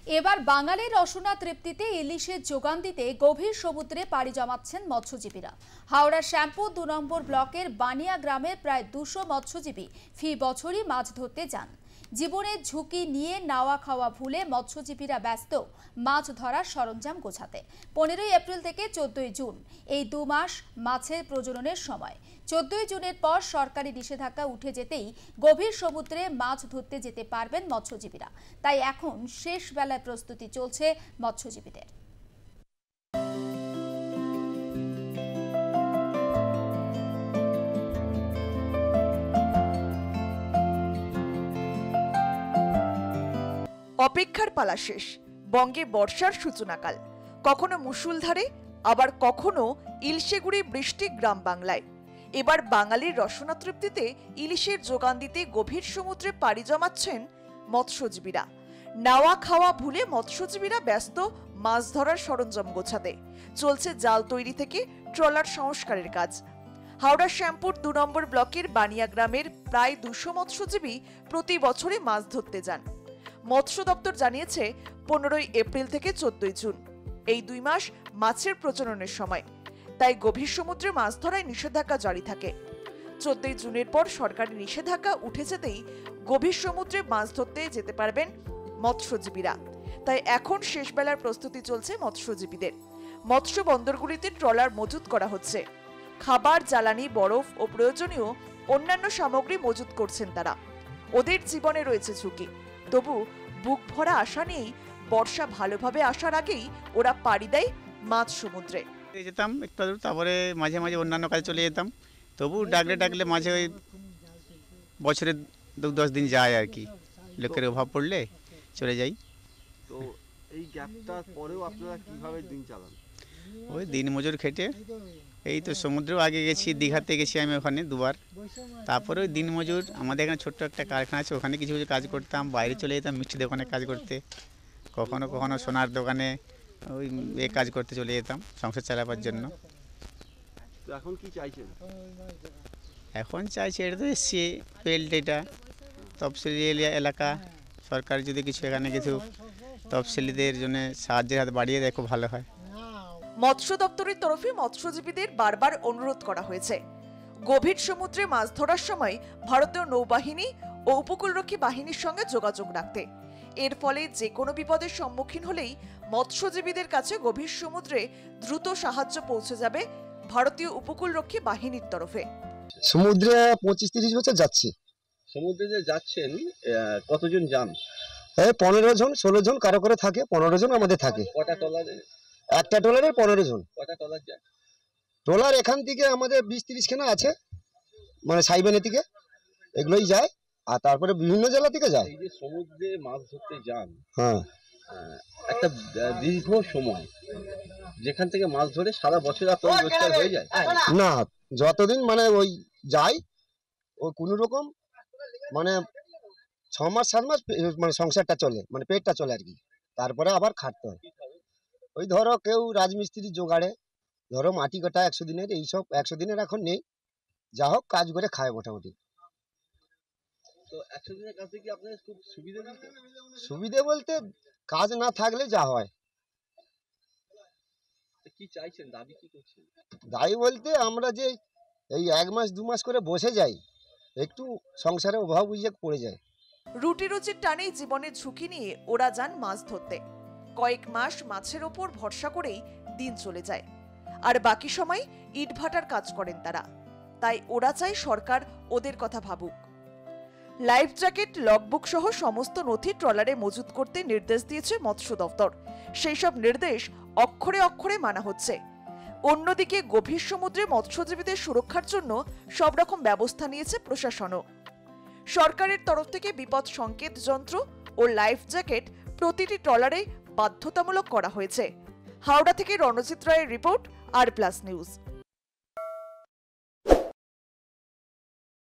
এবার বাঙালির রসনা তৃপ্তিতে ইলিশের যোগান দিতে গভীর সমুদ্রে পাড়ি জমাচ্ছেন মৎস্যজীবীরা। হাওড়ার শ্যামপুর ২ নম্বর ব্লকের বানিয়া গ্রামের প্রায় ২০০ মৎস্যজীবী ফি বছরই মাছ ধরতে যান। জীবনের ঝুঁকি নিয়ে নাওয়া খাওয়া ভুলে মৎস্যজীবীরা ব্যস্ত মাছ ধরার সরঞ্জাম গোছাতে। ১৫ই এপ্রিল থেকে ১৪ই জুন এই ২ মাস মাছের প্রজননের সময়। ১৪ই জুনের পর সরকারি নিষেধাজ্ঞা উঠে যেতেই গভীর সমুদ্রে মাছ ধরতে যেতে পারবেন মৎস্যজীবীরা। তাই এখন শেষ বেলায় প্রস্তুতি চলছে মৎস্যজীবীদের। অপেক্ষার পালা শেষ। বঙ্গে বর্ষার সূচনাকাল, কখনো মুষলধারে আবার কখনো ইলশেগুড়ি বৃষ্টি গ্রাম বাংলায়। এবার বাঙালির রসনা তৃপ্তিতে ইলিশের যোগান দিতে গভীর সমুদ্রে পাড়ি জমাচ্ছেন মৎস্যজীবীরা। নাওয়া খাওয়া ভুলে মৎস্যজীবীরা ব্যস্ত মাছ ধরার সরঞ্জাম গোছাতে। চলছে জাল তৈরি থেকে ট্রলার সংস্কারের কাজ। হাওড়ার শ্যামপুর ২ নম্বর ব্লকের বানিয়া গ্রামের প্রায় ২০০ মৎস্যজীবী প্রতি বছরে মাছ ধরতে যান। মৎস্য দপ্তর জানিয়েছে ১৫ই এপ্রিল থেকে ১৪ই জুন এই ২ মাস মাছের প্রজননের সময়। তাই গভীর সমুদ্রে মাছ ধরায় নিষেধাজ্ঞা জারি থাকে। ১৪ই জুনের পর সরকারি নিষেধাজ্ঞা উঠে যেতেই গভীর সমুদ্রে মাছ ধরতে যেতে পারবেন মৎস্যজীবীরা। তাই এখন শেষ বেলার প্রস্তুতি চলছে মৎস্যজীবীদের। মৎস্য বন্দরগুলিতে ট্রলার মজুত করা হচ্ছে। খাবার, জ্বালানি, বরফ ও প্রয়োজনীয় অন্যান্য সামগ্রী মজুত করছেন তারা। ওদের জীবনে রয়েছে ঝুঁকি, তবু বুক ভরা আশা নিয়েই বর্ষা ভালোভাবে আসার আগেই ওরা পাড়ি দেয় মাছ সমুদ্রে। যেতাম একটু, তারপরে মাঝে মাঝে অন্যান্য কাজে চলে যেতাম। তবু ডাকলে মাঝে ওই বছরে 10 দিন যায় আর কি, লোকের অভাব পড়লে চলে যাই। তো এই গ্যাপটার পরেও আপনারা কিভাবে দিন চালান? ওই দিন মজুর খেটে। এই তো সমুদ্রেও আগে গেছি, দীঘাতে গেছি আমি, ওখানে 2 বার। তারপরে ওই দিন মজুর, আমাদের এখানে ছোট্ট একটা কারখানা আছে, ওখানে কিছু কিছু কাজ করতাম। বাইরে চলে যেতাম মিষ্টি দোকানে কাজ করতে, কখনো কখনো সোনার দোকানে ওই কাজ করতে চলে যেতাম সংসার চালাবার জন্য। তো এখন কি চাইছেন? এখন চাইছি, এটা তো এসছি বেল্ট, এটা তফসিলি এলাকা, সরকার যদি কিছু এখানে কিছু তফসিলিদের জন্য সাহায্যের হাত বাড়িয়ে দেয় খুব ভালো হয়। মৎস্য দপ্তরের তরফে মৎস্যজীবীদের বারবার অনুরোধ করা হয়েছে গভীর সমুদ্রে মাছ ধরার সময় ভারতীয় নৌবাহিনী ও উপকূলরক্ষী বাহিনীর সঙ্গে যোগাযোগ রাখতে। এর ফলে যে কোনো বিপদের সম্মুখীন হলেই মৎস্যজীবীদের কাছে গভীর সমুদ্রে দ্রুত সাহায্য পৌঁছে যাবে ভারতীয় উপকূলরক্ষী বাহিনীর তরফে। সমুদ্রে 25-30 বছর যাচ্ছি। সমুদ্রে যে যাচ্ছেন কতজন যান? 15 জন 16 জন কারো করে থাকে, 15 জন আমাদের থাকে। কটা ট্রলারে? একটা ট্রলারে 15 জন। কটা ট্রলার যায়? ট্রলার এখান থেকে আমাদের 20-30 খানা আছে, মানে সাইবেনে থেকে এগুলোই যায়, আর তারপরে বিভিন্ন জেলা থেকে যায়। এই যে সমুদ্রে মাছ ধরতে যান, হ্যাঁ, একটা দীর্ঘ সময় যেখান থেকে মাছ ধরে সারা বছর আপনার রোজগার হয়ে যায় না, যতদিন মানে ওই যাই ও কোনো রকম মানে 6 মাস 7 মাস মানে সংসারটা চলে, মানে পেটটা চলে আর কি। তারপরে আবার খাটতে হয়। ওই ধরো কেউ রাজমিস্ত্রি জোগাড়ে, ধরো মাটি কাটা 100 দিনের, এইসব 100 দিনের এখন নেই, যা হোক কাজ করে খায় মোটামুটি। তো 100 দিনের কাছে কি আপনাদের খুব সুবিধা দিতে? সুবিধে বলতে কাজ না থাকলে যা হয়। কি চাইছেন, দাবি কি করছেন? দায়ী বলতে আমরা যে এই 1 মাস 2 মাস করে বসে যাই, একটু সংসারে অভাব বুঝে পড়ে যায়। রুটি রুচির টানেই জীবনের ঝুঁকি নিয়ে ওরা যান মাছ ধরতে। কয়েক মাস মাছের ওপর ভরসা করেই দিন চলে যায়, আর বাকি সময় ইটভাটার কাজ করেন তারা। তাই ওরা চায় সরকার ওদের কথা ভাবুক। লাইফ জ্যাকেট, লগবুক সহ সমস্ত নথি ট্রলারে মজুত করতে নির্দেশ দিয়েছে মৎস্য দপ্তর। সেই সব নির্দেশ অক্ষরে অক্ষরে মানা হচ্ছে। অন্যদিকে গভীর সমুদ্রে মৎস্যজীবীদের সুরক্ষার জন্য সব রকম ব্যবস্থা নিয়েছে প্রশাসনও। সরকারের তরফ থেকে বিপদ সংকেত যন্ত্র ও লাইফ জ্যাকেট প্রতিটি ট্রলারে বাধ্যতামূলক করা হয়েছে। হাওড়া থেকে রণজিৎ রায়ের রিপোর্ট, আর প্লাস নিউজ।